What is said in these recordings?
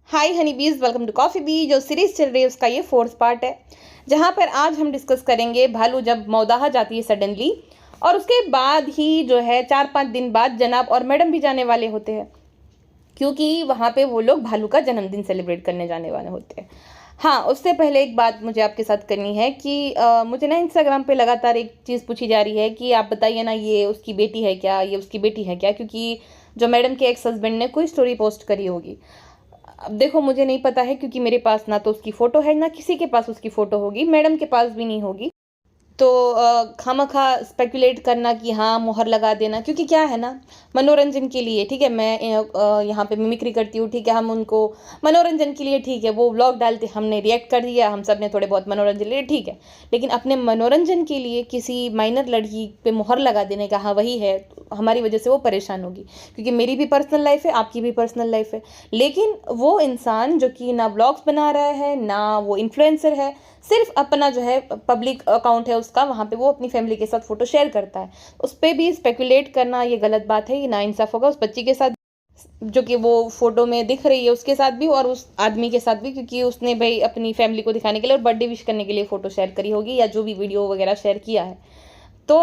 हाय हनी बीज, welcome to coffee B. जो series चल रही है उसका ये फोर्थ पार्ट है, जहाँ पर आज हम डिस्कस करेंगे भालू जब मौदाहा जाती है सडनली, और उसके बाद ही जो है 4-5 दिन बाद जनाब और मैडम भी जाने वाले होते हैं, क्योंकि वहाँ पे वो लोग भालू का जन्मदिन सेलिब्रेट करने जाने वाले होते हैं। हाँ, उससे पहले एक बात मुझे आपके साथ करनी है कि मुझे ना इंस्टाग्राम पे लगातार एक चीज़ पूछी जा रही है कि आप बताइए ना, ये उसकी बेटी है क्या, ये उसकी बेटी है क्या, क्योंकि जो मैडम के एक्स हस्बैंड ने कोई स्टोरी पोस्ट करी होगी। अब देखो, मुझे नहीं पता है, क्योंकि मेरे पास ना तो उसकी फ़ोटो है, ना किसी के पास उसकी फ़ोटो होगी, मैडम के पास भी नहीं होगी। तो खामखा स्पेकुलेट करना कि हाँ मोहर लगा देना, क्योंकि क्या है ना, मनोरंजन के लिए ठीक है, मैं यहाँ पे मिमिक्री करती हूँ, ठीक है, हम उनको मनोरंजन के लिए, ठीक है, वो व्लॉग डालते, हमने रिएक्ट कर दिया, हम सब ने थोड़े बहुत मनोरंजन लिए, ठीक है। लेकिन अपने मनोरंजन के लिए किसी माइनर लड़की पे मोहर लगा देने का, हाँ वही है, तो हमारी वजह से वो परेशान होगी, क्योंकि मेरी भी पर्सनल लाइफ है, आपकी भी पर्सनल लाइफ है। लेकिन वो इंसान जो कि ना ब्लॉग्स बना रहा है, ना वो इन्फ्लुएंसर है, सिर्फ अपना जो है पब्लिक अकाउंट है उसका, वहाँ पे वो अपनी फैमिली के साथ फोटो शेयर करता है, उस पर भी स्पेकुलेट करना ये गलत बात है, ये नाइंसाफ होगा उस बच्ची के साथ जो कि वो फोटो में दिख रही है उसके साथ भी, और उस आदमी के साथ भी, क्योंकि उसने भाई अपनी फैमिली को दिखाने के लिए और बर्थडे विश करने के लिए फोटो शेयर करी होगी, या जो भी वीडियो वगैरह शेयर किया है। तो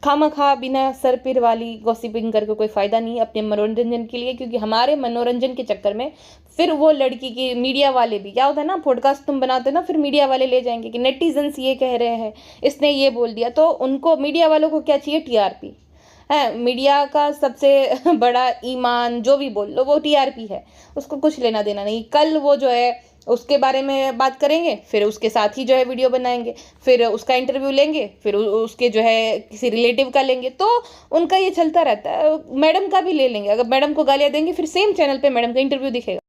खामखा बिना सर पिर वाली गॉसिपिंग करके कोई फ़ायदा नहीं है अपने मनोरंजन के लिए, क्योंकि हमारे मनोरंजन के चक्कर में फिर वो लड़की की मीडिया वाले भी, क्या होता है ना, पॉडकास्ट तुम बनाते हो ना, फिर मीडिया वाले ले जाएंगे कि नेटिजन्स ये कह रहे हैं, इसने ये बोल दिया, तो उनको मीडिया वालों को क्या चाहिए, टीआरपी है। मीडिया का सबसे बड़ा ईमान जो भी बोल लो वो टीआरपी है, उसको कुछ लेना देना नहीं। कल वो जो है उसके बारे में बात करेंगे, फिर उसके साथ ही जो है वीडियो बनाएंगे, फिर उसका इंटरव्यू लेंगे, फिर उसके जो है किसी रिलेटिव का लेंगे, तो उनका ये चलता रहता है। मैडम का भी ले लेंगे, अगर मैडम को गालियाँ देंगे फिर सेम चैनल पे मैडम का इंटरव्यू दिखेगा,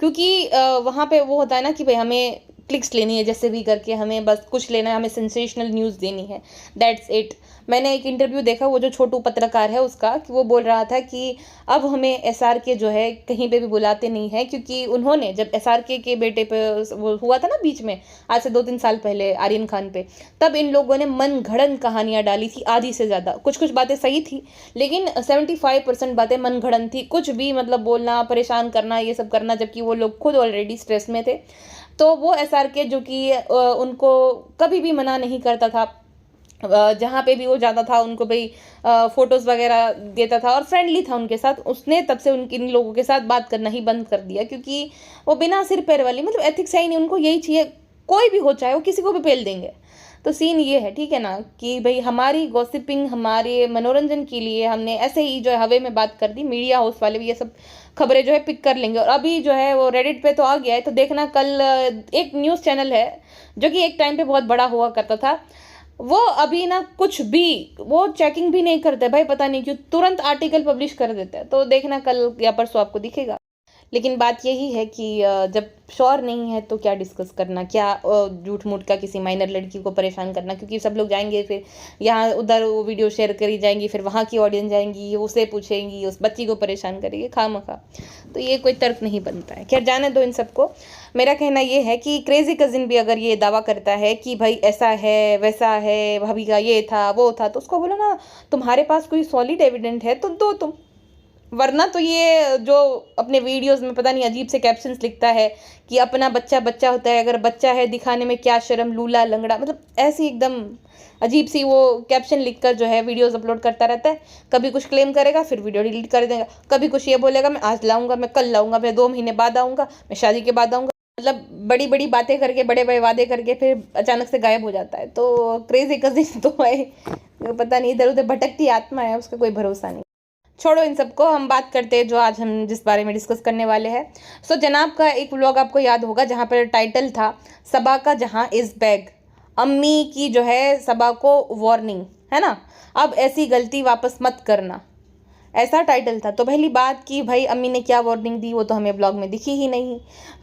क्योंकि वहाँ पे वो होता है ना कि भाई हमें क्लिक्स लेनी है, जैसे भी करके हमें बस कुछ लेना है, हमें सेंसेशनल न्यूज़ देनी है, दैट्स इट। मैंने एक इंटरव्यू देखा, वो जो छोटू पत्रकार है उसका, कि वो बोल रहा था कि अब हमें एसआरके जो है कहीं पे भी बुलाते नहीं है, क्योंकि उन्होंने जब एसआरके के बेटे पे वो हुआ था ना बीच में, आज से 2-3 साल पहले आर्यन खान पे, तब इन लोगों ने मन घड़न कहानियाँ डाली थी, आधी से ज़्यादा। कुछ कुछ बातें सही थी, लेकिन 75% बातें मन घड़न थी, कुछ भी मतलब बोलना, परेशान करना, ये सब करना, जबकि वो लोग खुद ऑलरेडी स्ट्रेस में थे। तो वो एसआरके जो कि उनको कभी भी मना नहीं करता था, जहाँ पे भी वो जाता था उनको भाई फ़ोटोज़ वगैरह देता था और फ्रेंडली था उनके साथ, उसने तब से उनके इन लोगों के साथ बात करना ही बंद कर दिया, क्योंकि वो बिना सिर पैर वाली, मतलब एथिक्स है ही नहीं, उनको यही चाहिए, कोई भी हो चाहे वो किसी को भी पेल देंगे। तो सीन ये है, ठीक है ना, कि भाई हमारी गॉसिपिंग, हमारे मनोरंजन के लिए हमने ऐसे ही जो है हवा में बात कर दी, मीडिया हाउस वाले भी ये सब खबरें जो है पिक कर लेंगे। और अभी जो है वो रेडिट पे तो आ गया है, तो देखना कल एक न्यूज़ चैनल है जो कि एक टाइम पे बहुत बड़ा हुआ करता था, वो अभी ना कुछ भी वो चेकिंग भी नहीं करते भाई, पता नहीं क्यों, तुरंत आर्टिकल पब्लिश कर देते हैं। तो देखना कल या परसों आपको दिखेगा। लेकिन बात यही है कि जब श्योर नहीं है तो क्या डिस्कस करना, क्या झूठ मूठ का किसी माइनर लड़की को परेशान करना, क्योंकि सब लोग जाएंगे, फिर यहाँ उधर वो वीडियो शेयर करी जाएंगी, फिर वहाँ की ऑडियंस जाएंगी, उसे पूछेंगी, उस बच्ची को परेशान करेंगे खामखा, तो ये कोई तर्क नहीं बनता है। खैर जाने दो इन सबको। मेरा कहना ये है कि क्रेजी कजिन भी अगर ये दावा करता है कि भाई ऐसा है वैसा है, भाभी का ये था वो था, तो उसको बोलो ना, तुम्हारे पास कोई सॉलिड एविडेंट है तो दो तुम, वरना तो ये जो अपने वीडियोस में पता नहीं अजीब से कैप्शंस लिखता है कि अपना बच्चा बच्चा होता है, अगर बच्चा है दिखाने में क्या शर्म, लूला लंगड़ा, मतलब ऐसी एकदम अजीब सी वो कैप्शन लिखकर जो है वीडियोस अपलोड करता रहता है। कभी कुछ क्लेम करेगा, फिर वीडियो डिलीट कर देगा, कभी कुछ ये बोलेगा मैं आज लाऊंगा, मैं कल लाऊंगा, मैं 2 महीने बाद आऊँगा, मैं शादी के बाद आऊँगा, मतलब बड़ी बड़ी बातें करके, बड़े बड़े वादे करके फिर अचानक से गायब हो जाता है। तो क्रेजी कजिन तो है, पता नहीं इधर उधर भटकती आत्मा है, उसका कोई भरोसा नहीं। छोड़ो इन सबको, हम बात करते हैं जो आज हम जिस बारे में डिस्कस करने वाले हैं। सो जनाब का एक व्लॉग आपको याद होगा, जहाँ पर टाइटल था सबा का जहाँ इज़ बैग, अम्मी की जो है सबा को वार्निंग, है ना, अब ऐसी गलती वापस मत करना, ऐसा टाइटल था। तो पहली बात कि भाई अम्मी ने क्या वार्निंग दी वो तो हमें ब्लॉग में दिखी ही नहीं।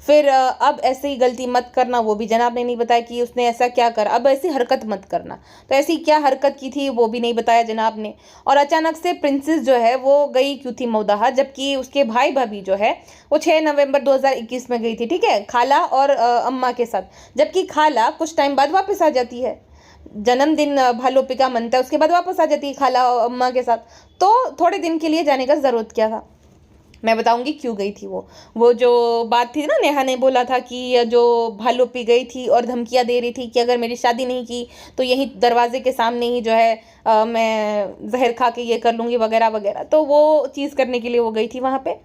फिर अब ऐसी ही गलती मत करना, वो भी जनाब ने नहीं बताया कि उसने ऐसा क्या करा, अब ऐसी हरकत मत करना, तो ऐसी क्या हरकत की थी वो भी नहीं बताया जनाब ने। और अचानक से प्रिंसेस जो है वो गई क्यों थी मौदाहा, जबकि उसके भाई भाभी जो है वो 6 नवंबर 2021 में गई थी, ठीक है, खाला और अम्मा के साथ, जबकि खाला कुछ टाइम बाद वापस आ जाती है, जन्मदिन भालोपिका मनता है उसके बाद वापस आ जाती है खाला और अम्मा के साथ, तो थोड़े दिन के लिए जाने का ज़रूरत क्या था। मैं बताऊंगी क्यों गई थी वो जो बात थी ना, नेहा ने बोला था कि जो भालू पी गई थी और धमकियां दे रही थी कि अगर मेरी शादी नहीं की तो यही दरवाजे के सामने ही जो है मैं जहर खा के ये कर लूँगी वगैरह वगैरह। तो वो चीज़ करने के लिए वो गई थी वहाँ पे।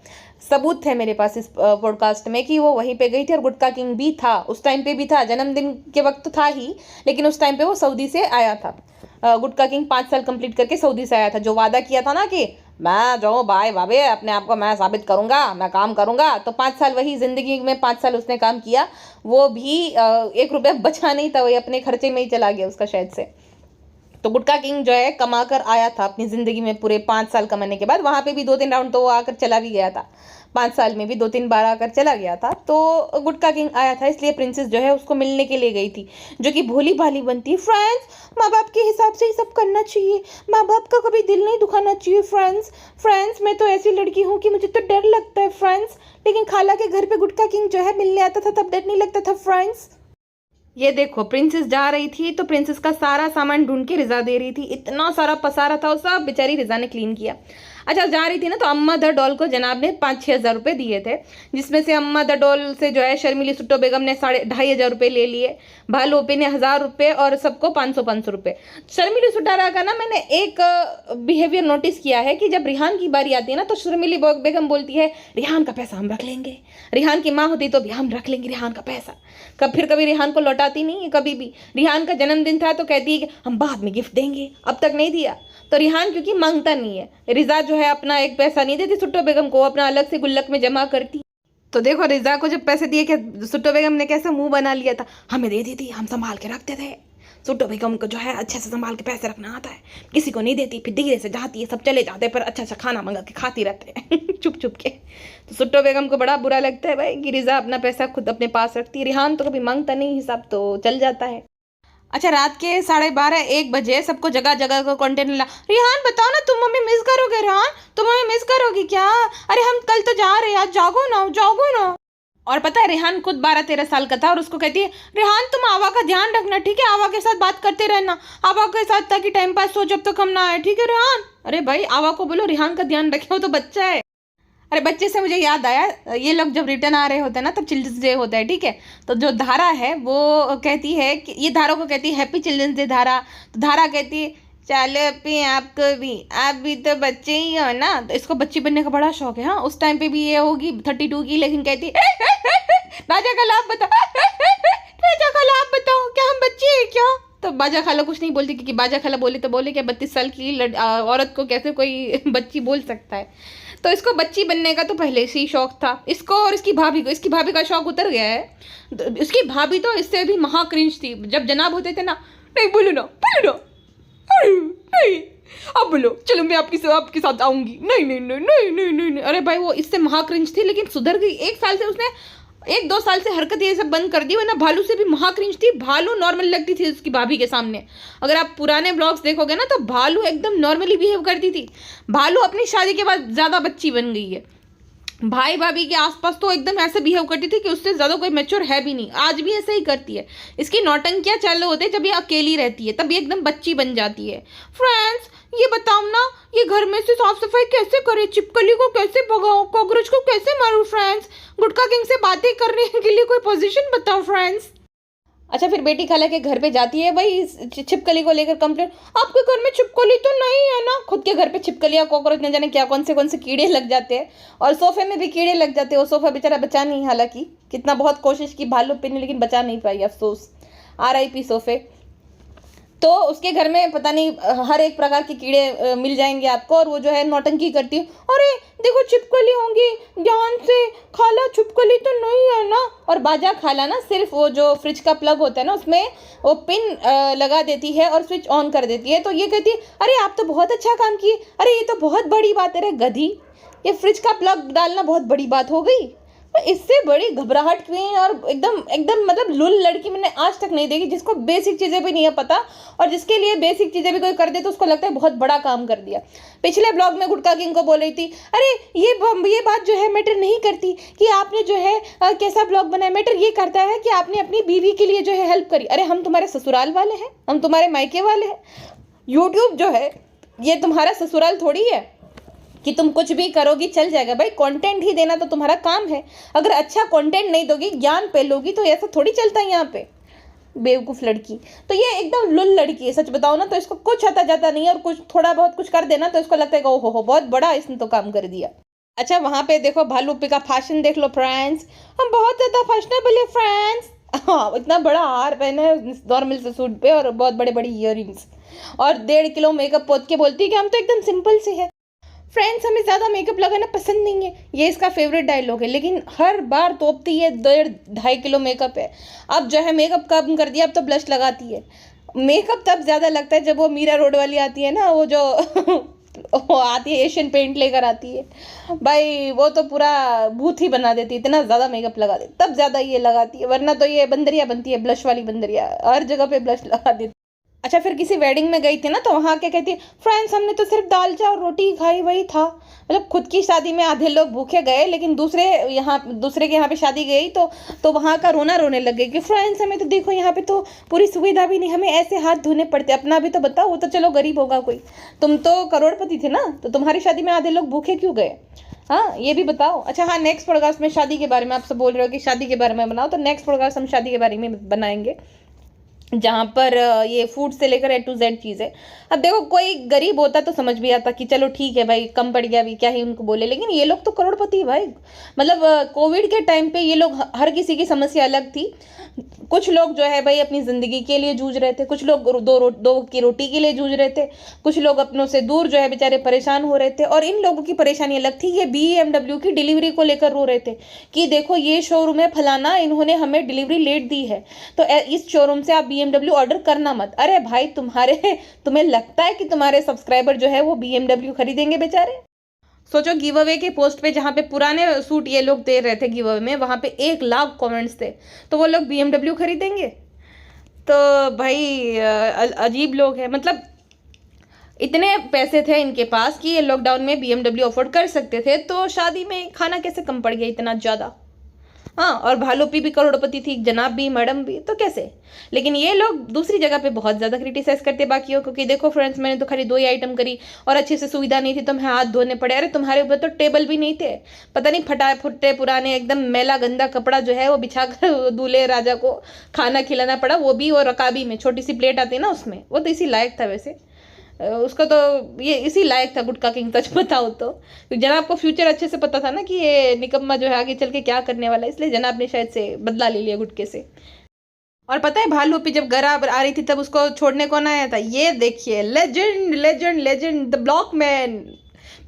सबूत थे मेरे पास इस पॉडकास्ट में कि वो वहीं पे गई थी। और गुटका किंग भी था, उस टाइम पे भी था, जन्मदिन के वक्त तो था ही, लेकिन उस टाइम पे वो सऊदी से आया था। गुटका किंग 5 साल कंप्लीट करके सऊदी से आया था। जो वादा किया था ना कि मैं जो भाई भाभी अपने आप को मैं साबित करूंगा, मैं काम करूंगा, तो 5 साल वही जिंदगी में 5 साल उसने काम किया। वो भी 1 रुपया बचा नहीं था, वही अपने खर्चे में ही चला गया उसका शायद से। तो गुटका किंग जो है कमा कर आया था अपनी ज़िंदगी में, पूरे 5 साल कमाने के बाद। वहाँ पे भी 2-3 राउंड तो वो आकर चला भी गया था, 5 साल में भी 2-3 बार आकर चला गया था। तो गुटका किंग आया था, इसलिए प्रिंसेस जो है उसको मिलने के लिए गई थी, जो कि भोली भाली बनती है। फ्रेंड्स, माँ बाप के हिसाब से ही सब करना चाहिए, माँ बाप का कभी दिल नहीं दुखाना चाहिए। फ्रेंड्स मैं तो ऐसी लड़की हूँ कि मुझे तो डर लगता है फ्रेंड्स, लेकिन खाला के घर पे गुटका किंग जो है मिलने आता था तब डर नहीं लगता था फ्रेंड्स। ये देखो, प्रिंसेस जा रही थी तो प्रिंसेस का सारा सामान ढूंढ के रिजा दे रही थी। इतना सारा पसारा था, वो सब बेचारी रिजा ने क्लीन किया। अच्छा, जा रही थी ना, तो अम्मा द डॉल को जनाब ने 5-6 हज़ार रुपये दिए थे, जिसमें से अम्मा द डॉल से जो है शर्मिली सुट्टो बेगम ने 2,500 रुपये ले लिए, भालू ओपी ने 1,000 रुपये और सबको 500 रुपये। शर्मिली सुटारा का ना मैंने एक बिहेवियर नोटिस किया है कि जब रिहान की बारी आती है ना, तो शर्मिली बेगम बोलती है रिहान का पैसा हम रख लेंगे। रिहान की माँ होती तो भी हम रख लेंगे रिहान का पैसा। कभी रिहान को लौटाती नहीं है कभी भी। रिहान का जन्मदिन था तो कहती है कि हम बाद में गिफ्ट देंगे, अब तक नहीं दिया। तो रिहान क्योंकि मांगता नहीं है, रिजा जो है अपना एक पैसा नहीं देती सुट्टो बेगम को, अपना अलग से गुल्लक में जमा करती। तो देखो, रिजा को जब पैसे दिए कि सुट्टो बेगम ने कैसा मुंह बना लिया था, हमें दे दी थी, हम संभाल के रखते थे। सुट्टो बेगम को जो है अच्छे से संभाल के पैसे रखना आता है, किसी को नहीं देती, फिर धीरे से जाती है, सब चले जाते हैं, पर अच्छा खाना मंगा के खाती रहते हैं चुप के। तो सुट्टो बेगम को बड़ा बुरा लगता है भाई कि रिजा अपना पैसा खुद अपने पास रखती है। रिहान तो कभी मांगता नहीं, हिसाब तो चल जाता है। अच्छा, रात के 12:30-1 बजे सबको जगह जगह का कंटेंट मिला। रिहान बताओ ना, तुम हमें मिस करोगे? रिहान, तुम हमें मिस करोगी क्या? अरे हम कल तो जा रहे हैं, आज जागो ना। और पता है, रिहान खुद 12-13 साल का था और उसको कहती है रिहान तुम आवा का ध्यान रखना, ठीक है? आवा के साथ बात करते रहना, आवा के साथ, ताकि टाइम पास हो जब तक हम ना आए, ठीक है रिहान? अरे भाई, आवा को बोलो रिहान का ध्यान रखे, वो तो बच्चा है। अरे बच्चे से मुझे याद आया, ये लोग जब रिटर्न आ रहे होते हैं ना, तब चिल्ड्रंस डे होता है, ठीक है? तो जो धारा है वो कहती है कि ये धारा को कहती है हैप्पी चिल्ड्रंस डे धारा। तो धारा कहती है चलो अपी आपको भी, आप भी तो बच्चे ही हो ना। तो इसको बच्ची बनने का बड़ा शौक है। हाँ, उस टाइम पे भी ये होगी 32 की, लेकिन कहती बाजा खाला आप बताओ बाजा खाला आप बताओ क्या हम बच्चे हैं क्या? तो बाजा खाला कुछ नहीं बोलती, क्योंकि बाजा खाला बोले तो बोले क्या 32 साल की औरत को कैसे कोई बच्ची बोल सकता है? तो इसको बच्ची बनने का तो पहले से ही शौक था, इसको और इसकी भाभी का शौक उतर गया है। इसकी भाभी तो इससे भी महा क्रिंज थी। जब जनाब होते थे ना, नहीं बोलो ना नहीं अब बोलो, चलो मैं आपके साथ आऊंगी, नहीं। अरे भाई, वो इससे महा क्रिंज थी, लेकिन सुधर गई। 1-2 साल से हरकत ये सब बंद कर दी, वरना भालू से भी महा क्रिंज थी। भालू नॉर्मल लगती थी उसकी भाभी के सामने। अगर आप पुराने ब्लॉग्स देखोगे ना, तो भालू एकदम नॉर्मली बिहेव करती थी। भालू अपनी शादी के बाद ज़्यादा बच्ची बन गई है। भाई भाभी के आसपास तो एकदम ऐसे बिहेव करती थी कि उससे ज़्यादा कोई मैच्योर है भी नहीं। आज भी ऐसे ही करती है। इसकी नौटंकियाँ चालू होते हैं जब ये अकेली रहती है, तब ये एकदम बच्ची बन जाती है। फ्रेंड्स, ये बताओ ना, ये घर में से साफ सफाई कैसे करे, छिपकली को कैसे भगाओ, कॉकरोच को कैसे मारूं? फ्रेंड्स, गुटका किंग से बातें करने के लिए कोई पोजीशन बताओ फ्रेंड्स। अच्छा, फिर बेटी खाला के घर पे जाती है वही छिपकली को लेकर कंप्लेंट, आपके घर में छिपकली तो नहीं है ना? खुद के घर पे छिपकलियाँ, कॉकरोच, न जाने क्या कौन से कीड़े लग जाते हैं, और सोफे में भी कीड़े लग जाते हैं। वो सोफा बेचारा बचा नहीं, हालांकि कितना बहुत कोशिश की भालू पीने, लेकिन बचा नहीं पाई, अफसोस। RIP सोफे। तो उसके घर में पता नहीं हर एक प्रकार के कीड़े मिल जाएंगे आपको, और वो जो है नौटंकी करती है, अरे देखो छिपकली होंगी, ध्यान से, खाला छिपकली तो नहीं है ना? और बाजा खाला ना सिर्फ वो जो फ्रिज का प्लग होता है ना, उसमें वो पिन लगा देती है और स्विच ऑन कर देती है। तो ये कहती है अरे आप तो बहुत अच्छा काम किए, अरे ये तो बहुत बड़ी बात है। अरे गधी, ये फ्रिज का प्लग डालना बहुत बड़ी बात हो गई? इससे बड़ी घबराहट क्वीन और एकदम मतलब लुल लड़की मैंने आज तक नहीं देखी, जिसको बेसिक चीज़ें भी नहीं है पता, और जिसके लिए बेसिक चीज़ें भी कोई कर दे तो उसको लगता है बहुत बड़ा काम कर दिया। पिछले ब्लॉग में गुटका किंग को बोल रही थी, अरे ये बात जो है मैटर नहीं करती कि आपने जो है कैसा ब्लॉग बनाया, मैटर ये करता है कि आपने अपनी बीवी के लिए जो है हेल्प करी। अरे हम तुम्हारे ससुराल वाले हैं, हम तुम्हारे मायके वाले हैं। यूट्यूब जो है ये तुम्हारा ससुराल थोड़ी है कि तुम कुछ भी करोगी चल जाएगा। भाई कंटेंट ही देना तो तुम्हारा काम है। अगर अच्छा कंटेंट नहीं दोगी, ज्ञान फैलोगी, तो ऐसा थोड़ी चलता है यहाँ पे। बेवकूफ़ लड़की। तो ये एकदम लुल लड़की है, सच बताओ ना तो इसको कुछ आता जाता नहीं है, और कुछ थोड़ा बहुत कुछ कर देना तो इसको लगता है कि ओहो हो बहुत बड़ा इसने तो काम कर दिया। अच्छा वहाँ पे देखो भालू पी का फैशन देख लो फ्रेंड्स, हम बहुत ज़्यादा फैशनेबल है फ्रेंड्स। हाँ इतना बड़ा हार पहने नॉर्मल से सूट पे, और बहुत बड़े बड़े इयररिंग्स, और 1.5 किलो मेकअप पोत के बोलती है कि हम तो एकदम सिंपल से है। फ्रेंड्स हमें ज़्यादा मेकअप लगाना पसंद नहीं है, ये इसका फेवरेट डायलॉग है, लेकिन हर बार तोपती है 1.5 किलो मेकअप है। अब जो है मेकअप कम कर दिया, अब तो ब्लश लगाती है। मेकअप तब ज़्यादा लगता है जब वो मीरा रोड वाली आती है ना, वो जो वो आती है एशियन पेंट लेकर आती है, भाई वो तो पूरा भूत ही बना देती है, इतना ज़्यादा मेकअप लगा देती, तब ज़्यादा ये लगाती है, वरना तो ये बंदरिया बनती है, ब्लश वाली बंदरिया, हर जगह पे ब्लश लगा देती। अच्छा फिर किसी वेडिंग में गई थी ना, तो वहाँ क्या कहती है, फ्रेंड्स हमने तो सिर्फ दाल चावल और रोटी खाई, वही था। मतलब खुद की शादी में आधे लोग भूखे गए, लेकिन दूसरे के यहाँ पे शादी गई तो वहाँ का रोना रोने लग गए कि फ्रेंड्स हमें तो देखो यहाँ पे तो पूरी सुविधा भी नहीं, हमें ऐसे हाथ धोने पड़ते। अपना भी तो बताओ, वो तो चलो गरीब होगा कोई, तुम तो करोड़पति थे ना, तो तुम्हारी शादी में आधे लोग भूखे क्यों गए? हाँ ये भी बताओ। अच्छा हाँ, नेक्स्ट पॉडकास्ट में शादी के बारे में, आप सब बोल रहे हो कि शादी के बारे में बनाओ, तो नेक्स्ट पॉडकास्ट हम शादी के बारे में बनाएंगे, जहाँ पर ये फूड से लेकर A to Z चीज़ है। अब देखो कोई गरीब होता तो समझ भी आता कि चलो ठीक है भाई, कम पड़ गया, भी क्या ही उनको बोले, लेकिन ये लोग तो करोड़पति भाई। मतलब कोविड के टाइम पे ये लोग, हर किसी की समस्या अलग थी। कुछ लोग जो है भाई अपनी ज़िंदगी के लिए जूझ रहे थे, कुछ लोग दो की रोटी के लिए जूझ रहे थे, कुछ लोग अपनों से दूर जो है बेचारे परेशान हो रहे थे, और इन लोगों की परेशानी अलग थी। ये BMW की डिलीवरी को लेकर रो रहे थे कि देखो ये शोरूम है फलाना, इन्होंने हमें डिलीवरी लेट दी है, तो इस शोरूम से आप BMW ऑर्डर करना मत। अरे भाई तुम्हें लगता है कि तुम्हारे सब्सक्राइबर जो है वो BMW खरीदेंगे बेचारे? सोचो गिव अवे के पोस्ट पे, जहाँ पे पुराने सूट ये लोग दे रहे थे गिव अवे में, वहाँ पे 1 लाख कमेंट्स थे, तो वो लोग BMW खरीदेंगे? तो भाई अजीब लोग हैं। मतलब इतने पैसे थे इनके पास कि ये लॉकडाउन में BMW अफोर्ड कर सकते थे, तो शादी में खाना कैसे कम पड़ गया इतना ज़्यादा? हाँ, और भालूपी भी करोड़पति थी, जनाब भी, मैडम भी, तो कैसे? लेकिन ये लोग दूसरी जगह पे बहुत ज़्यादा क्रिटिसाइज करते बाकियों को कि देखो फ्रेंड्स मैंने तो खाली 2 ही आइटम करी और अच्छे से सुविधा नहीं थी, तुम्हें हाथ धोने पड़े। अरे तुम्हारे ऊपर तो टेबल भी नहीं थे, पता नहीं फटा फुट्टे पुराने एकदम मैला गंदा कपड़ा जो है वो बिछा कर दूल्हे राजा को खाना खिलाना पड़ा, वो भी वो रकाबी में, छोटी सी प्लेट आती है ना उसमें। वो तो इसी लायक था वैसे, उसका तो ये इसी लायक था गुटका किंग, सच बताओ तो जनाब को फ्यूचर अच्छे से पता था ना कि ये निकम्मा जो है आगे चल के क्या करने वाला है, इसलिए जनाब ने शायद से बदला ले लिया गुटके से। और पता है भालूपी जब घर आ रही थी तब उसको छोड़ने कौन आया था? ये देखिए, legend legend legend, the block man.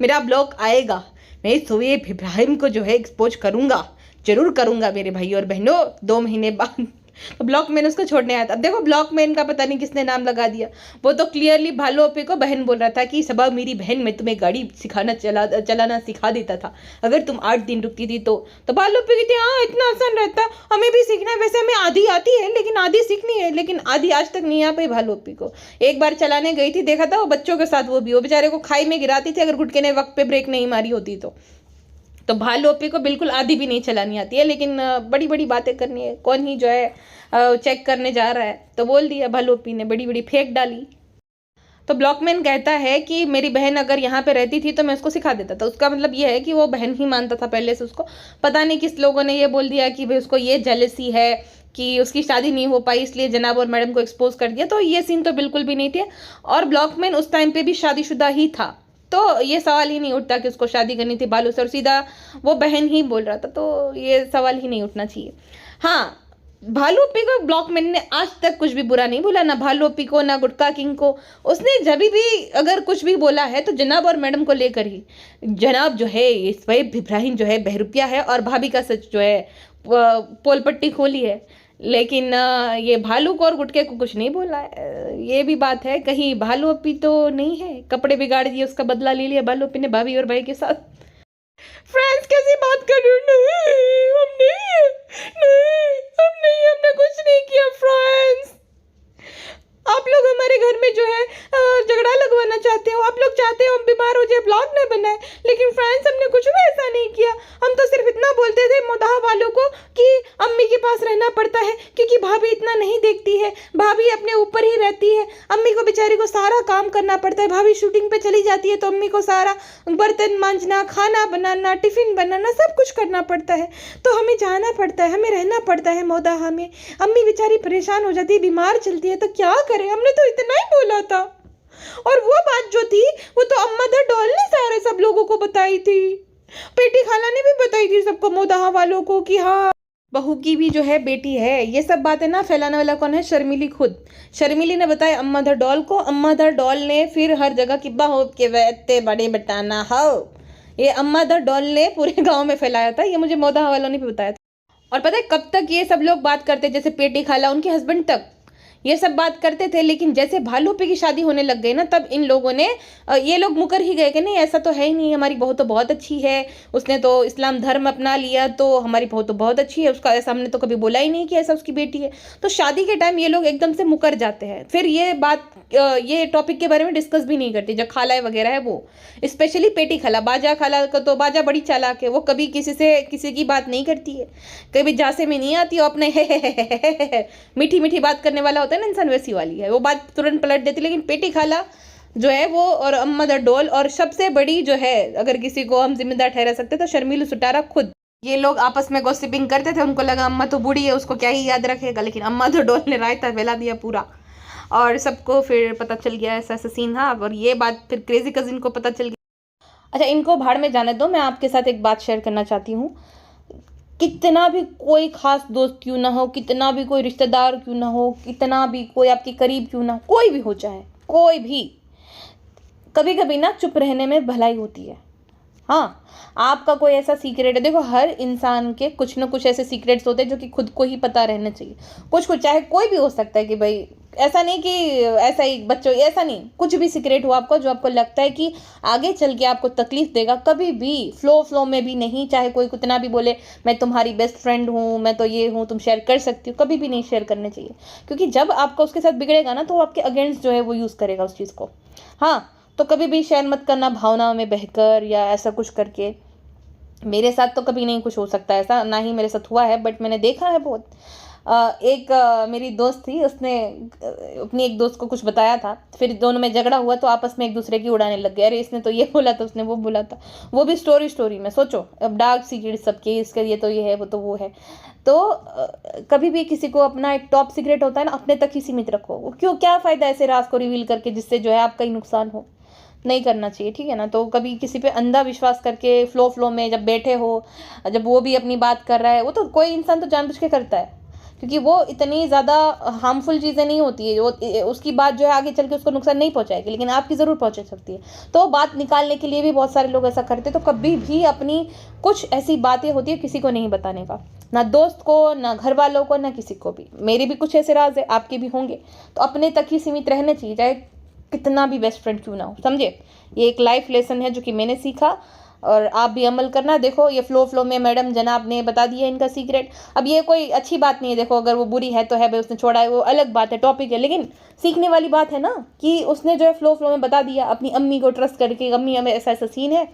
मेरा ब्लॉक आएगा, मैं शोएब इब्राहिम को जो है एक्सपोज करूंगा, जरूर करूंगा मेरे भाई और बहनों, 2 महीने बाद। तो ब्लॉकमैन उसको छोड़ने आया था। अब देखो ब्लॉकमैन का पता नहीं किसने नाम लगा दिया, वो तो क्लियरली भालूपी को बहन बोल रहा था कि सबा मेरी बहन, मैं तुम्हें गाड़ी चलाना सिखा देता था अगर तुम 8 दिन रुकती थी तो भालूपी कहती हाँ इतना आसान रहता, हमें भी सीखना है, वैसे हमें आधी आती है लेकिन आधी सीखनी है, लेकिन आधी आज तक नहीं आ पाई भालूपी को। एक बार चलाने गई थी, देखा था वो बच्चों के साथ, वो बेचारे को खाई में गिराती थी अगर गुटके ने वक्त पे ब्रेक नहीं मारी होती तो भालूपी को बिल्कुल आधी भी नहीं चलानी आती है, लेकिन बड़ी बड़ी बातें करनी है, कौन ही जो है चेक करने जा रहा है, तो बोल दिया भालूपी ने, बड़ी बड़ी फेंक डाली। तो ब्लॉकमैन कहता है कि मेरी बहन अगर यहाँ पे रहती थी तो मैं उसको सिखा देता था। उसका मतलब ये है कि वो बहन ही मानता था पहले से उसको। पता नहीं किस लोगों ने ये बोल दिया कि भाई उसको ये जेलसी है कि उसकी शादी नहीं हो पाई, इसलिए जनाब और मैडम को एक्सपोज कर दिया, तो ये सीन तो बिल्कुल भी नहीं थे। और ब्लॉकमैन उस टाइम पे भी शादीशुदा ही था, तो ये सवाल ही नहीं उठता कि उसको शादी करनी थी बालू से, और सीधा वो बहन ही बोल रहा था, तो ये सवाल ही नहीं उठना चाहिए। हाँ, भालूपी को ब्लॉकमैन ने आज तक कुछ भी बुरा नहीं बोला, ना भालूपी को ना गुटका किंग को। उसने जब भी अगर कुछ भी बोला है तो जनाब और मैडम को लेकर ही। जनाब जो है शोएब इब्राहिम जो है बहरूपिया है, और भाभी का सच जो है पोल पट्टी खोली है, लेकिन ये भालू को और गुटके को कुछ नहीं बोला है। ये भी बात है, कहीं भालूपी तो नहीं है, कपड़े बिगाड़ दिए, उसका बदला ले लिया भालूपी ने भाभी और भाई के साथ। फ्रेंड्स कैसी बात कर रहे हो? हमने कुछ नहीं किया फ्रेंड्स। आप लोग हमारे घर में जो है झगड़ा लगवाना चाहते हो, आप लोग चाहते हो हम बीमार हो जाए, ब्लॉग न बनाए, लेकिन फ्रेंड्स हमने कुछ भी ऐसा नहीं किया। हम तो सिर्फ इतना बोलते थे मौदाह वालों को कि अम्मी के पास रहना पड़ता है क्योंकि भाभी इतना नहीं देखती है, भाभी अपने ऊपर ही रहती है, अम्मी को बेचारी को सारा काम करना पड़ता है, भाभी शूटिंग पे चली जाती है तो अम्मी को सारा बर्तन मांजना, खाना बनाना, टिफिन बनाना सब कुछ करना पड़ता है, तो हमें जाना पड़ता है, हमें रहना पड़ता है मौदाह में। अम्मी बेचारी परेशान हो जाती है, बीमार चलती है, तो क्या करें, हमने तो इतना ही बोला था। और वो बात जो थी वो तो अम्मा द डॉल ने सारे सब लोगों को बताई थी, पेटी खाला ने भी बताई थी सबको, मौदाह वालों को, कि हाँ बहू की भी जो है बेटी है। ये सब बातें ना फैलाने वाला कौन है? शर्मिली खुद। शर्मिली ने बताया अम्मा द डॉल को, अम्मा द डॉल ने फिर हर जगह किब्बा हो के वैते बड़े बताना हो, ये अम्मा द डॉल ने पूरे गांव में फैलाया था। ये मुझे मौदाह वालों ने भी बताया था। और पता है कब तक ये सब लोग बात करते, जैसे पेटी खाला उनके हस्बैंड तक ये सब बात करते थे, लेकिन जैसे भालूपी की शादी होने लग गई ना, तब इन लोगों ने ये लोग मुकर ही गए कि नहीं ऐसा तो है ही नहीं, हमारी बहू तो बहुत अच्छी है, उसने तो इस्लाम धर्म अपना लिया, तो हमारी बहू तो बहुत अच्छी है, उसका ऐसा हमने तो कभी बोला ही नहीं कि ऐसा उसकी बेटी है। तो शादी के टाइम ये लोग एकदम से मुकर जाते हैं, फिर ये बात ये टॉपिक के बारे में डिस्कस भी नहीं करती। जो खाला वगैरह है वो, स्पेशली पेटी खाला, बाजा खाला का तो बाजा बड़ी चालाक है, वो कभी किसी से किसी की बात नहीं करती है, कभी जासे में नहीं आती, वो अपने मीठी मीठी बात करने वाला होता है ना इंसान, वैसी वाली है, वो बात तुरंत पलट देती। लेकिन पेटी खाला जो है वो, और अम्मा द डॉल, और सबसे बड़ी जो है अगर किसी को हम जिम्मेदार ठहरा सकते तो शर्मिलू सुटारा खुद। ये लोग आपस में गॉसिपिंग करते थे, उनको लगा अम्मा तो बूढ़ी है, उसको क्या ही याद रखेगा, लेकिन अम्मा द डॉल ने रायता फैला दिया पूरा, और सबको फिर पता चल गया ऐसा ऐसा सीन था। और ये बात फिर क्रेजी कजिन को पता चल गया। अच्छा, इनको भाड़ में जाने दो, मैं आपके साथ एक बात शेयर करना चाहती हूँ। कितना भी कोई खास दोस्त क्यों ना हो, कितना भी कोई रिश्तेदार क्यों ना हो, कितना भी कोई आपके करीब क्यों ना हो, कोई भी हो चाहे कोई भी, कभी कभी ना चुप रहने में भलाई होती है। हाँ, आपका कोई ऐसा सीक्रेट है, देखो हर इंसान के कुछ ना कुछ ऐसे सीक्रेट्स होते हैं जो कि खुद को ही पता रहना चाहिए। कुछ कुछ चाहे कोई भी हो सकता है कि भाई, ऐसा नहीं कि ऐसा ही बच्चों, ऐसा नहीं, कुछ भी सीक्रेट हो आपका जो आपको लगता है कि आगे चल के आपको तकलीफ देगा, कभी भी फ्लो में भी नहीं, चाहे कोई कितना भी बोले मैं तुम्हारी बेस्ट फ्रेंड हूँ, मैं तो ये हूँ, तुम शेयर कर सकती हो, कभी भी नहीं शेयर करने चाहिए। क्योंकि जब आपका उसके साथ बिगड़ेगा ना, तो वो आपके अगेंस्ट जो है वो यूज़ करेगा उस चीज़ को। हाँ, तो कभी भी शेयर मत करना भावनाओं में बहकर या ऐसा कुछ करके। मेरे साथ तो कभी नहीं कुछ हो सकता ऐसा, ना ही मेरे साथ हुआ है, बट मैंने देखा है बहुत। मेरी दोस्त थी, उसने अपनी एक दोस्त को कुछ बताया था, फिर दोनों में झगड़ा हुआ तो आपस में एक दूसरे की उड़ाने लग गए, अरे इसने तो ये बोला था, उसने वो बोला था, वो भी स्टोरी में। सोचो अब डार्क सीक्रेट सबके, इसका ये तो ये है, वो तो वो है। तो कभी भी किसी को अपना एक टॉप सीक्रेट होता है ना, अपने तक ही सीमित रखो। क्यों, क्या फ़ायदा ऐसे राज को रिवील करके जिससे जो है आपका ही नुकसान हो, नहीं करना चाहिए, ठीक है ना। तो कभी किसी पे अंधा विश्वास करके फ्लो में जब बैठे हो, जब वो भी अपनी बात कर रहा है, वो तो कोई इंसान तो जानबूझ के करता है, क्योंकि वो इतनी ज़्यादा हार्मफुल चीज़ें नहीं होती है, वो उसकी बात जो है आगे चल के उसको नुकसान नहीं पहुंचाएगी, लेकिन आपकी ज़रूर पहुंच सकती है। तो बात निकालने के लिए भी बहुत सारे लोग ऐसा करते हैं। तो कभी भी अपनी कुछ ऐसी बातें होती है किसी को नहीं बताने का, ना दोस्त को, ना घर वालों को, ना किसी को भी। मेरे भी कुछ ऐसे राज है, आपके भी होंगे, तो अपने तक ही सीमित रहने चाहिए, चाहे कितना भी बेस्ट फ्रेंड क्यों ना हो, समझे। ये एक लाइफ लेसन है जो कि मैंने सीखा, और आप भी अमल करना। देखो ये फ्लो में मैडम जनाब ने बता दिया इनका सीक्रेट। अब ये कोई अच्छी बात नहीं है, देखो अगर वो बुरी है तो है भाई, उसने छोड़ा है वो अलग बात है, टॉपिक है, लेकिन सीखने वाली बात है ना कि उसने जो है फ्लो में बता दिया, अपनी अम्मी को ट्रस्ट करके, अम्मी हमें ऐसा ऐसा सीन है।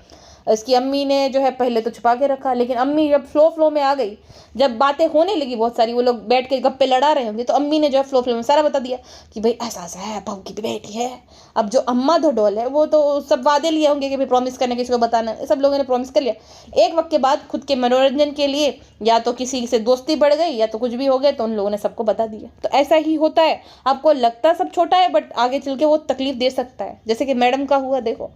इसकी अम्मी ने जो है पहले तो छुपा के रखा, लेकिन अम्मी जब फ्लो में आ गई, जब बातें होने लगी बहुत सारी, वो लोग बैठ के गप्पे लड़ा रहे होंगे, तो अम्मी ने जो है फ्लो में सारा बता दिया कि भाई ऐसा ऐसा है, बहू की बेटी है। अब जो अम्मा दो डोल है, वो तो सब वादे लिए होंगे कि भाई प्रॉमिस करने, किसी को बताना, सब लोगों ने प्रॉमिस कर लिया। एक वक्त के बाद खुद के मनोरंजन के लिए या तो किसी से दोस्ती बढ़ गई या तो कुछ भी हो गया, तो उन लोगों ने सबको बता दिया। तो ऐसा ही होता है, आपको लगता सब छोटा है, बट आगे चल के वो तकलीफ दे सकता है, जैसे कि मैडम का हुआ। देखो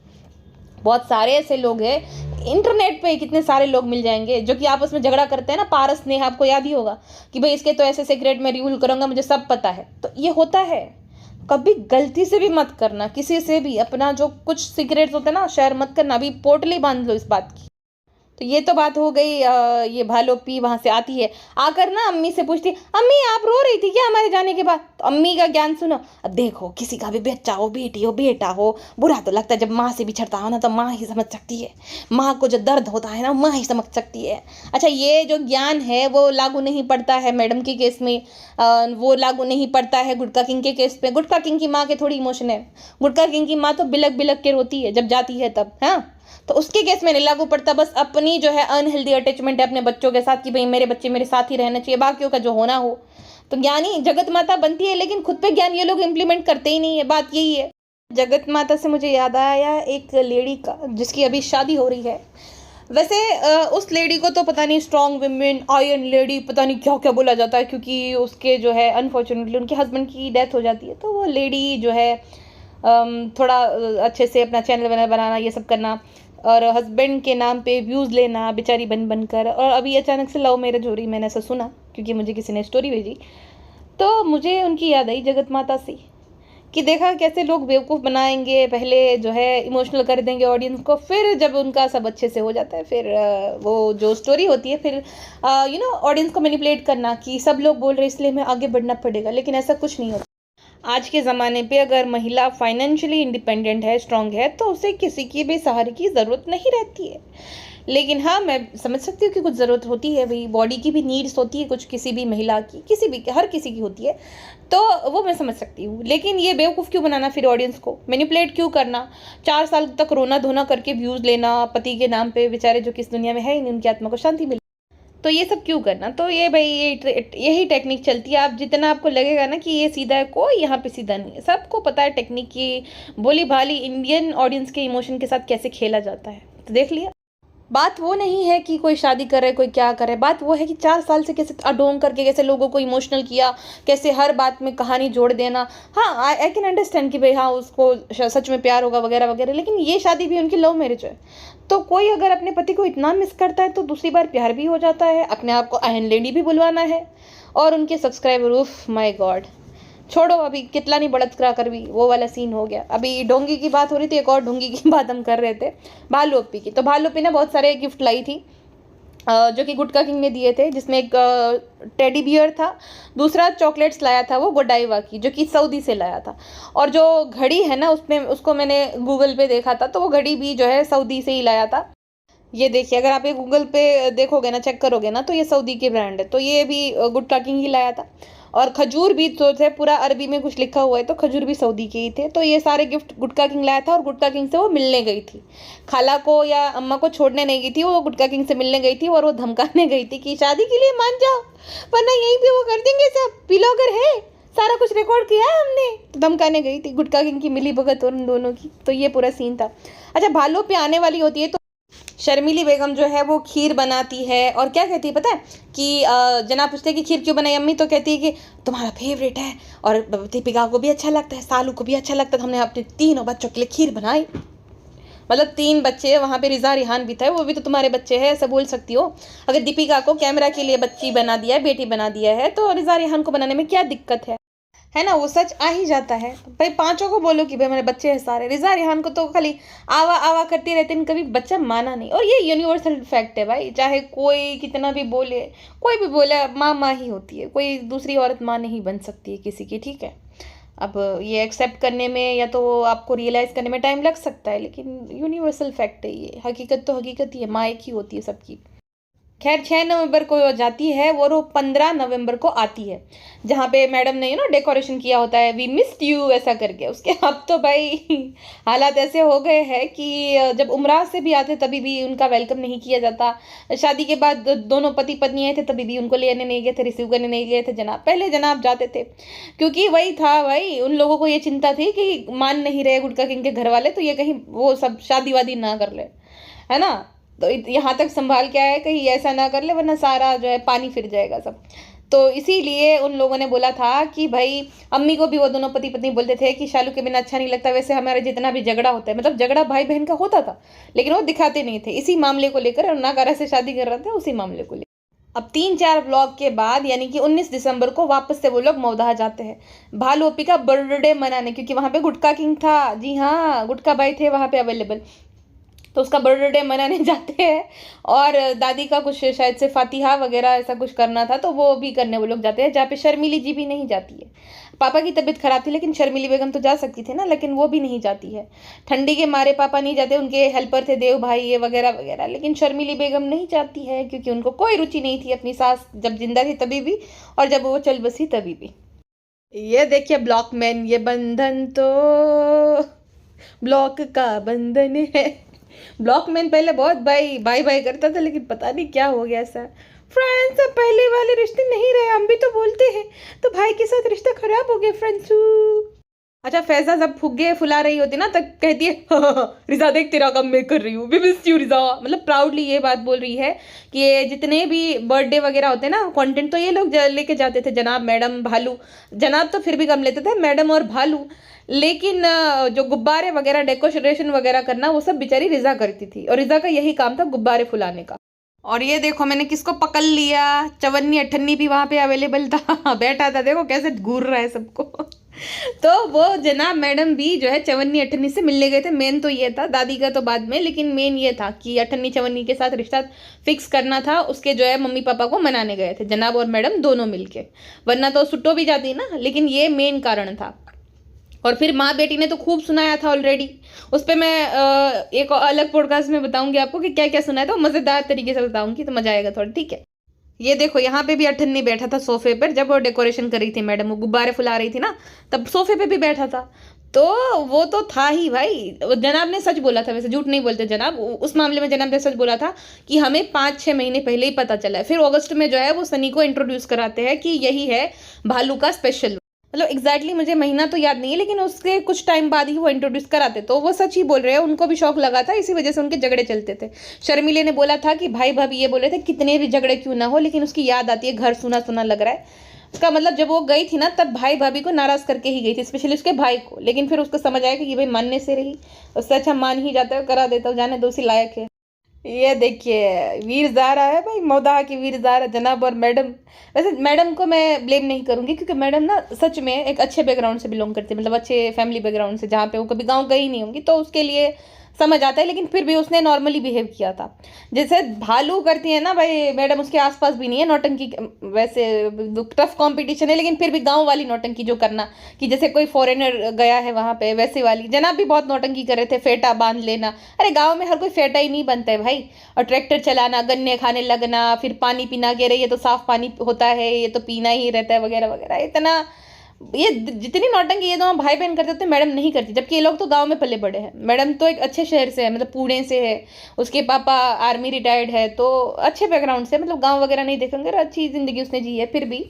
बहुत सारे ऐसे लोग हैं, इंटरनेट पे कितने सारे लोग मिल जाएंगे जो कि आपस में झगड़ा करते हैं ना। पारस ने, आपको याद ही होगा कि भाई इसके तो ऐसे सीक्रेट में रिवील करूंगा, मुझे सब पता है। तो ये होता है, कभी गलती से भी मत करना किसी से भी अपना जो कुछ सीक्रेट्स होते हैं ना, शेयर मत करना। अभी पोटली बांध लो इस बात की। तो ये तो बात हो गई। ये भालोपी वहाँ से आती है, आकर ना अम्मी से पूछती, अम्मी आप रो रही थी क्या हमारे जाने के बाद? तो अम्मी का ज्ञान सुनो। अब देखो किसी का भी बच्चा हो, बेटी हो, बेटा हो, बुरा तो लगता है, जब माँ से बिछड़ता हो ना तो माँ ही समझ सकती है, माँ को जो दर्द होता है ना माँ ही समझ सकती है। अच्छा, ये जो ज्ञान है वो लागू नहीं पड़ता है मैडम के केस में, वो लागू नहीं पड़ता है गुटका किंग के केस पे। गुटका किंग की माँ के थोड़ी इमोशन है, गुटका किंग की माँ तो बिलक बिलक के रोती है जब जाती है तब। हाँ, तो उसके केस में नहीं लागू पड़ता, बस अपनी जो है अनहेल्दी अटैचमेंट है अपने बच्चों के साथ कि भाई मेरे बच्चे मेरे साथ ही रहना चाहिए, बाकियों का जो होना हो। तो ज्ञानी जगत माता बनती है, लेकिन खुद पे ज्ञान ये लोग इम्प्लीमेंट करते ही नहीं है, बात यही है। जगत माता से मुझे याद आया एक लेडी का जिसकी अभी शादी हो रही है। वैसे उस लेडी को तो पता नहीं स्ट्रॉन्ग वुमेन, आयरन लेडी, पता नहीं क्या क्या बोला जाता है, क्योंकि उसके जो है अनफॉर्चुनेटली उनके हस्बैंड की डेथ हो जाती है। तो वो लेडी जो है थोड़ा अच्छे से अपना चैनल बनाना, ये सब करना, और हस्बैंड के नाम पे व्यूज़ लेना बेचारी बन बन कर, और अभी अचानक से लव मैरिज हो रही, मैंने ऐसा सुना क्योंकि मुझे किसी ने स्टोरी भेजी। तो मुझे उनकी याद आई जगत माता से कि देखा कैसे लोग बेवकूफ़ बनाएंगे, पहले जो है इमोशनल कर देंगे ऑडियंस को, फिर जब उनका सब अच्छे से हो जाता है फिर वो जो स्टोरी होती है फिर ऑडियंस को मैनिपुलेट करना कि सब लोग बोल रहे इसलिए हमें आगे बढ़ना पड़ेगा, लेकिन ऐसा कुछ नहीं होता। आज के ज़माने पे अगर महिला फाइनेंशियली इंडिपेंडेंट है, स्ट्रांग है, तो उसे किसी की भी सहारे की ज़रूरत नहीं रहती है। लेकिन हाँ, मैं समझ सकती हूँ कि कुछ ज़रूरत होती है, भाई बॉडी की भी नीड्स होती है कुछ, किसी भी महिला की, किसी भी, हर किसी की होती है, तो वो मैं समझ सकती हूँ। लेकिन ये बेवकूफ़ क्यों बनाना, फिर ऑडियंस को मैनिपुलेट क्यों करना, 4 साल तक रोना धोना करके व्यूज़ लेना पति के नाम पे, बेचारे जो किस दुनिया में है ही नहीं, उनकी आत्मा को शांति मिले, तो ये सब क्यों करना। तो ये भाई यही टेक्निक चलती है। आप जितना आपको लगेगा ना कि ये सीधा है, कोई यहाँ पे सीधा नहीं है, सबको पता है टेक्निक की भोली भाली इंडियन ऑडियंस के इमोशन के साथ कैसे खेला जाता है। तो देख लिया, बात वो नहीं है कि कोई शादी कर रहा है कोई क्या कर रहा है, बात वो है कि 4 साल से कैसे अडोंग करके कैसे लोगों को इमोशनल किया, कैसे हर बात में कहानी जोड़ देना। हाँ, आई कैन अंडरस्टैंड कि भाई हाँ उसको सच में प्यार होगा वगैरह वगैरह, लेकिन ये शादी भी उनकी लव मैरिज है। तो कोई अगर अपने पति को इतना मिस करता है तो दूसरी बार प्यार भी हो जाता है, अपने आप को अहन लेडी भी बुलवाना है, और उनके सब्सक्राइबर, उफ माय गॉड, छोड़ो अभी कितना नहीं बड़त कर भी वो वाला सीन हो गया। अभी ढोंगी की बात हो रही थी, एक और ढोंगी की बात हम कर रहे थे, भालू अप्पी की। तो भालू अप्पी ने बहुत सारे गिफ्ट लाई थी जो कि गुटका किंग ने दिए थे, जिसमें एक टेडी बियर था, दूसरा चॉकलेट्स लाया था वो गोडाइवा की, जो कि सऊदी से लाया था, और जो घड़ी है ना उसमें, उसको मैंने गूगल पे देखा था, तो वो घड़ी भी जो है सऊदी से ही लाया था। ये देखिए, अगर आप ये गूगल पे देखोगे ना, चेक करोगे ना, तो ये सऊदी के ब्रांड है, तो ये भी गुटका किंग ही लाया था। और खजूर भी तो थे, पूरा अरबी में कुछ लिखा हुआ है, तो खजूर भी सऊदी के ही थे। तो ये सारे गिफ्ट गुटका किंग लाया था, और गुटका किंग से वो मिलने गई थी, खाला को या अम्मा को छोड़ने नहीं गई थी, वो गुटका किंग से मिलने गई थी, और वो धमकाने गई थी कि शादी के लिए मान जाओ वरना यहीं पे वो कर देंगे, सब ब्लॉगर है, सारा कुछ रिकॉर्ड किया है हमने। तो धमकाने गई थी, गुटका किंग की मिली भगत और उन दोनों की, तो ये पूरा सीन था। अच्छा, भालू पे आने वाली होती है तो शर्मिली बेगम जो है वो खीर बनाती है, और क्या कहती है पता है कि जना पूछते हैं कि खीर क्यों बनाई अम्मी, तो कहती है कि तुम्हारा फेवरेट है, और दीपिका को भी अच्छा लगता है, सालू को भी अच्छा लगता है, तो हमने अपने तीनों बच्चों के लिए खीर बनाई। मतलब 3 बच्चे, वहाँ पे रिजा रिहान भी था, वो भी तो तुम्हारे बच्चे हैं, ऐसा बोल सकती हो। अगर दीपिका को कैमरा के लिए बच्ची बना दिया है, बेटी बना दिया है, तो रिजा रिहान को बनाने में क्या दिक्कत है ना, वो सच आ ही जाता है। भाई 5 को बोलो कि भाई मेरे बच्चे हैं सारे, रिजा रिहान को तो खाली आवा आवा करती रहती है, कभी बच्चा माना नहीं। और ये यूनिवर्सल फैक्ट है भाई, चाहे कोई कितना भी बोले, कोई भी बोले, माँ माँ ही होती है, कोई दूसरी औरत माँ नहीं बन सकती है किसी की, ठीक है। अब ये एक्सेप्ट करने में या तो आपको रियलाइज़ करने में टाइम लग सकता है, लेकिन यूनिवर्सल फैक्ट है ये, हकीकत तो हकीकत ही है, माँ एक ही होती है सबकी। खैर 6 नवंबर को जाती है और वो 15 नवंबर को आती है, जहाँ पे मैडम ने डेकोरेशन किया होता है, वी मिस्ड यू ऐसा करके। उसके अब तो भाई हालात ऐसे हो गए हैं कि जब उमराह से भी आते तभी भी उनका वेलकम नहीं किया जाता। शादी के बाद दोनों पति पत्नी आए थे तभी भी उनको लेने नहीं गए थे, रिसीव करने नहीं गए थे जनाब। पहले जनाब जाते थे, क्योंकि वही था भाई, उन लोगों को ये चिंता थी कि मान नहीं रहे गुटका किंग के घर वाले, तो ये कहीं वो सब शादी वादी ना कर ले, है ना। तो यहाँ तक संभाल के आया, कहीं ऐसा ना कर ले वरना सारा जो है पानी फिर जाएगा सब। तो इसीलिए उन लोगों ने बोला था कि भाई, अम्मी को भी वो दोनों पति पत्नी बोलते थे कि शालू के बिना अच्छा नहीं लगता। वैसे हमारा जितना भी झगड़ा होता है, मतलब झगड़ा भाई बहन का होता था, लेकिन वो दिखाते नहीं थे, इसी मामले को लेकर, और नाकारा से शादी कर रहे थे उसी मामले को लेकर। अब 3-4 ब्लॉग के बाद यानी कि 19 दिसंबर को वापस से वो लोग मौदाह जाते हैं भालू अप्पी का बर्थडे मनाने, क्योंकि वहाँ पे गुटका किंग था। जी हाँ, गुटका भाई थे वहाँ पे अवेलेबल, तो उसका बर्थडे मनाने जाते हैं। और दादी का कुछ शायद से फातिहा वगैरह ऐसा कुछ करना था, तो वो भी करने वो लोग जाते हैं, जहाँ पे शर्मिली जी भी नहीं जाती है। पापा की तबीयत खराब थी, लेकिन शर्मिली बेगम तो जा सकती थी ना, लेकिन वो भी नहीं जाती है। ठंडी के मारे पापा नहीं जाते, उनके हेल्पर थे देव भाई ये वगैरह वगैरह, लेकिन शर्मिली बेगम नहीं जाती है क्योंकि उनको कोई रुचि नहीं थी अपनी सास जब जिंदा थी तभी भी, और जब वो चल बसी तभी भी। ये देखिए ब्लॉकमैन, ये बंधन तो ब्लॉक का बंधन है। ब्लॉकमैन पहले बहुत भाई बाय बाय करता था, लेकिन पता नहीं क्या हो गया ऐसा। फ्रेंड्स अब पहले वाले रिश्ते नहीं रहे, हम भी तो बोलते हैं, तो भाई के साथ रिश्ता खराब हो गया फ्रेंड्स। अच्छा, फैजा जब फुग्गे फुला रही होती ना तब कहती है रिजा देख तेरा काम मैं कर रही हूँ, वी मिस यू रिजा। मतलब प्राउडली ये बात बोल रही है कि ये जितने भी बर्थडे वगैरह होते हैं ना कंटेंट, तो ये लोग लेके जाते थे, जनाब मैडम भालू। जनाब तो फिर भी कम लेते थे, मैडम और भालू। लेकिन जो गुब्बारे वगैरह डेकोरेशन वगैरह करना वो सब बेचारी रिजा करती थी, और रिजा का यही काम था गुब्बारे फुलाने का। और ये देखो मैंने किसको पकड़ लिया, चवन्नी अठन्नी भी वहां पे अवेलेबल था बैठा था, देखो कैसे घूर रहा है सबको तो वो जनाब मैडम भी जो है चवन्नी अठन्नी से मिलने गए थे। मेन तो ये था, दादी का तो बाद में, लेकिन मेन ये था कि अठन्नी चवन्नी के साथ रिश्ता फिक्स करना था। उसके जो है मम्मी पापा को मनाने गए थे जनाब और मैडम दोनों मिलके, वरना तो सुट्टो भी जाती ना, लेकिन ये मेन कारण था। और फिर माँ बेटी ने तो खूब सुनाया था ऑलरेडी, उस पर मैं एक अलग पॉडकास्ट में बताऊंगी आपको कि क्या क्या सुनाया था, मज़ेदार तरीके से बताऊंगी तो मजा आएगा थोड़ा, ठीक है। ये देखो यहाँ पे भी अठन्नी बैठा था सोफे पर, जब वो डेकोरेशन कर रही थी मैडम, वो गुब्बारे फुला रही थी ना, तब सोफे पे भी बैठा था। तो वो तो था ही भाई। जनाब ने सच बोला था, वैसे झूठ नहीं बोलते जनाब, उस मामले में जनाब ने सच बोला था कि हमें 5-6 महीने पहले ही पता चला है। फिर अगस्त में जो है वो सनी को इंट्रोड्यूस कराते हैं कि यही है भालू का स्पेशल। मतलब एग्जैक्टली मुझे महीना तो याद नहीं है, लेकिन उसके कुछ टाइम बाद ही वो इंट्रोड्यूस कराते, तो वो सच ही बोल रहे हैं। उनको भी शौक लगा था, इसी वजह से उनके झगड़े चलते थे। शर्मिले ने बोला था कि भाई भाभी ये बोल रहे थे कितने भी झगड़े क्यों ना हो, लेकिन उसकी याद आती है, घर सुना सुना लग रहा है। उसका मतलब जब वो गई थी ना तब भाई भाभी को नाराज करके ही गई थी, स्पेशली उसके भाई को। लेकिन फिर उसको समझ आया कि ये भाई मानने से रही, उससे अच्छा मान ही जाता है, करा देता हूँ, जाने दो, उसी लायक है। ये देखिए वीर ज़ारा है भाई, मौदाहा की वीर ज़ारा जनाब और मैडम। वैसे मैडम को मैं ब्लेम नहीं करूंगी, क्योंकि मैडम ना सच में एक अच्छे बैकग्राउंड से बिलोंग करती है, मतलब अच्छे फैमिली बैकग्राउंड से, जहाँ पे वो कभी गांव गई नहीं होंगी, तो उसके लिए समझ आता है। लेकिन फिर भी उसने नॉर्मली बिहेव किया था, जैसे भालू करती है ना भाई मैडम, उसके आसपास भी नहीं है नौटंकी। वैसे टफ कंपटीशन है, लेकिन फिर भी गांव वाली नौटंकी जो करना, कि जैसे कोई फॉरेनर गया है वहां पे, वैसे वाली। जनाब भी बहुत नौटंकी कर रहे थे, फेटा बांध लेना। अरे गाँव में हर कोई फेटा ही नहीं बनता है भाई। और ट्रैक्टर चलाना, गन्ने खाने लगना, फिर पानी पीना, कह रहे ये तो साफ पानी होता है, ये तो पीना ही रहता है वगैरह वगैरह। इतना ये जितनी नौटंकी ये दोनों भाई बहन करते थे मैडम नहीं करती, जबकि ये लोग तो गांव में पले बड़े हैं। मैडम तो एक अच्छे शहर से है, मतलब पुणे से है, उसके पापा आर्मी रिटायर्ड है, तो अच्छे बैकग्राउंड से, मतलब गांव वगैरह नहीं देखेंगे, अच्छी ज़िंदगी उसने जी है, फिर भी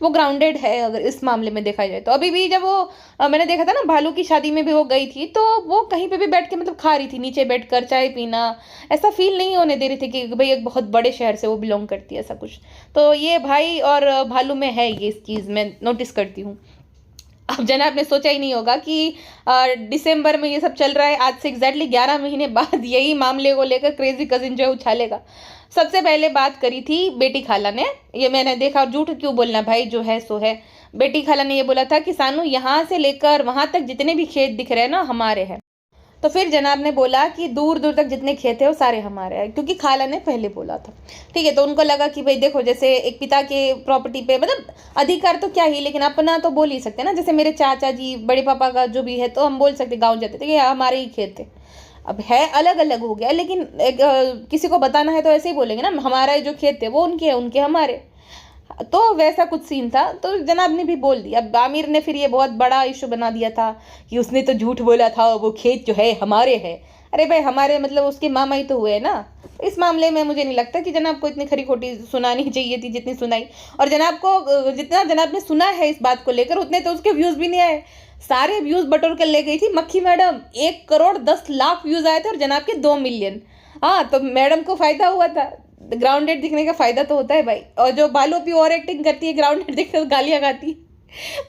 वो ग्राउंडेड है अगर इस मामले में देखा जाए तो। अभी भी जब वो मैंने देखा था ना भालू की शादी में भी वो गई थी, तो वो कहीं पर भी बैठ के मतलब खा रही थी, नीचे बैठ कर चाय पीना, ऐसा फील नहीं होने दे रही थी कि भाई एक बहुत बड़े शहर से वो बिलोंग करती है, ऐसा कुछ। तो ये भाई और भालू में है ये चीज़, मैं नोटिस करती हूँ। अब जनाब ने सोचा ही नहीं होगा कि दिसंबर में ये सब चल रहा है, आज से एग्जैक्टली 11 महीने बाद यही मामले को लेकर क्रेजी कजिन जो है उछालेगा। सबसे पहले बात करी थी बेटी खाला ने, ये मैंने देखा, और झूठ क्यों बोलना भाई, जो है सो है। बेटी खाला ने ये बोला था कि सानू यहाँ से लेकर वहां तक जितने भी खेत दिख रहे हैं ना हमारे हैं। तो फिर जनाब ने बोला कि दूर दूर तक जितने खेत है वो सारे हमारे हैं, क्योंकि खाला ने पहले बोला था। ठीक है, तो उनको लगा कि भाई देखो, जैसे एक पिता के प्रॉपर्टी पे मतलब अधिकार तो क्या ही, लेकिन अपना तो बोल ही सकते हैं ना। जैसे मेरे चाचा जी, बड़े पापा का जो भी है, तो हम बोल सकते गाँव जाते थे कि हमारे ही खेत थे। अब है अलग अलग हो गया, लेकिन किसी को बताना है तो ऐसे ही बोलेंगे ना, हमारा जो खेत थे वो उनके है, उनके हमारे। तो वैसा कुछ सीन था, तो जनाब ने भी बोल दिया। अब आमिर ने फिर ये बहुत बड़ा इशू बना दिया था कि उसने तो झूठ बोला था, वो खेत जो है हमारे है। अरे भाई हमारे मतलब उसके मामा ही तो हुए ना। इस मामले में मुझे नहीं लगता कि जनाब को इतनी खरी खोटी सुनानी चाहिए थी जितनी सुनाई। और जनाब को जितना जनाब ने सुना है इस बात को लेकर, उतने तो उसके व्यूज़ भी नहीं आए। सारे व्यूज़ बटोर कर ले गई थी मक्खी मैडम, 1 करोड़ 10 लाख व्यूज़ आए थे, और जनाब के 2 मिलियन। हाँ, तो मैडम को फायदा हुआ था, ग्राउंडेड दिखने का फायदा तो होता है भाई। और जो बालोपी ओवर एक्टिंग करती है, ग्राउंडेड दिखने गालियां गाती है।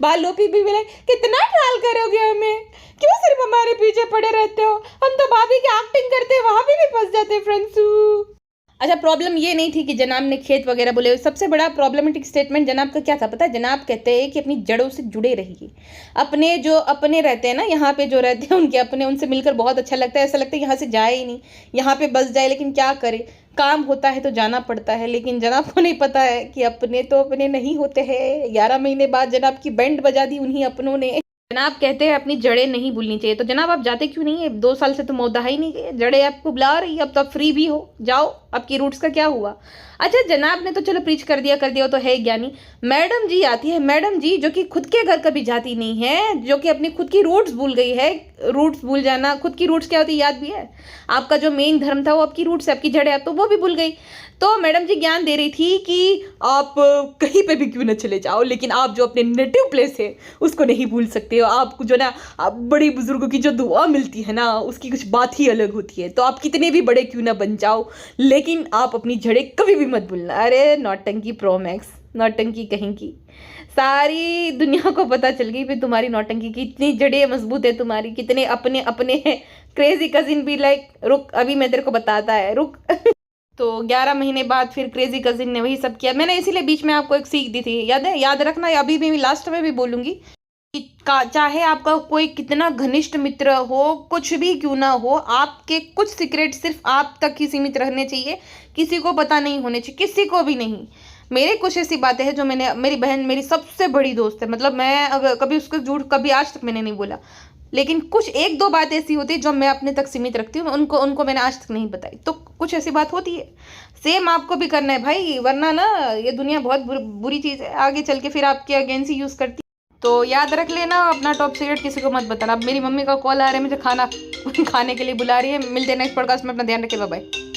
बालोपी भी मिले, कितना ट्रायल करोगे हमें, क्यों सिर्फ हमारे पीछे पड़े रहते हो, हम तो भाभी की एक्टिंग करते हैं, वहां भी फंस जाते हैं फ्रेंड्स। अच्छा, प्रॉब्लम ये नहीं थी कि जनाब ने खेत वगैरह बोले। सबसे बड़ा प्रॉब्लमेटिक स्टेटमेंट जनाब का क्या था पता है? जनाब कहते हैं कि अपनी जड़ों से जुड़े रहिए। अपने जो अपने रहते हैं ना, यहाँ पे जो रहते हैं उनके अपने, उनसे मिलकर बहुत अच्छा लगता है। ऐसा लगता है यहाँ से जाए ही नहीं, यहाँ पे बस जाए। लेकिन क्या करे, काम होता है तो जाना पड़ता है। लेकिन जनाब को नहीं पता है कि अपने तो अपने नहीं होते हैं। 11 महीने बाद जनाब की बैंड बजा दी उन्हीं अपनों ने। जनाब कहते हैं अपनी जड़ें नहीं भूलनी चाहिए, तो जनाब आप जाते क्यों नहीं है? 2 साल से तो मौदाहा ही नहीं गए, जड़ें आपको बुला रही है, अब तो आप फ्री भी हो, जाओ, आपकी रूट्स का क्या हुआ? अच्छा, जनाब ने तो चलो प्रीच कर दिया तो है ज्ञानी। मैडम जी आती है, मैडम जी जो कि खुद के घर कभी जाती नहीं है, जो कि अपनी खुद की रूट्स भूल गई है। रूट्स भूल जाना, खुद की रूट्स क्या होती है याद भी है? आपका जो मेन धर्म था वो आपकी रूट्स है, आपकी जड़ें, आप तो वो भी भूल गई। तो मैडम जी ज्ञान दे रही थी कि आप कहीं पे भी क्यों ना चले जाओ, लेकिन आप जो अपने नेटिव प्लेस है उसको नहीं भूल सकते हो। आपको जो ना, आप बड़ी बुजुर्गों की जो दुआ मिलती है ना, उसकी कुछ बात ही अलग होती है। तो आप कितने भी बड़े क्यों ना बन जाओ, लेकिन आप अपनी जड़ें कभी भी मत भूलना। अरे नौटंकी प्रो मैक्स, नौटंकी कहीं की, सारी दुनिया को पता चल गई फिर तुम्हारी नौटंकी की, इतनी जड़ें मजबूत है तुम्हारी, कितने अपने अपने हैं। क्रेजी कजिन भी लाइक, रुक अभी मैं तेरे को बताता है, रुक। तो 11 महीने बाद फिर क्रेजी कजिन ने वही सब किया। मैंने इसीलिए बीच में आपको एक सीख दी थी, याद है? याद रखना, अभी भी लास्ट में भी बोलूंगी कि चाहे आपका कोई कितना घनिष्ठ मित्र हो, कुछ भी क्यों ना हो, आपके कुछ सीक्रेट सिर्फ आप तक ही सीमित रहने चाहिए, किसी को पता नहीं होने चाहिए, किसी को भी नहीं। मेरे कुछ ऐसी बातें हैं जो मैंने, मेरी बहन मेरी सबसे बड़ी दोस्त है, मतलब मैं अगर कभी उसको झूठ कभी आज तक मैंने नहीं बोला, लेकिन कुछ एक दो बात ऐसी होती है जो मैं अपने तक सीमित रखती हूँ, उनको उनको मैंने आज तक नहीं बताई। तो कुछ ऐसी बात होती है, सेम आपको भी करना है भाई, वरना ना ये दुनिया बहुत बुरी चीज़ है, आगे चल के फिर आपके अगेंस्ट ही यूज़ करती है। तो याद रख लेना, अपना टॉप सीक्रेट किसी को मत बताना। अब मेरी मम्मी का कॉल आ रहा है, मुझे खाना खाने के लिए बुला रही है। मिलते हैं नेक्स्ट पॉडकास्ट में, अपना ध्यान रखिए, बाय बाय।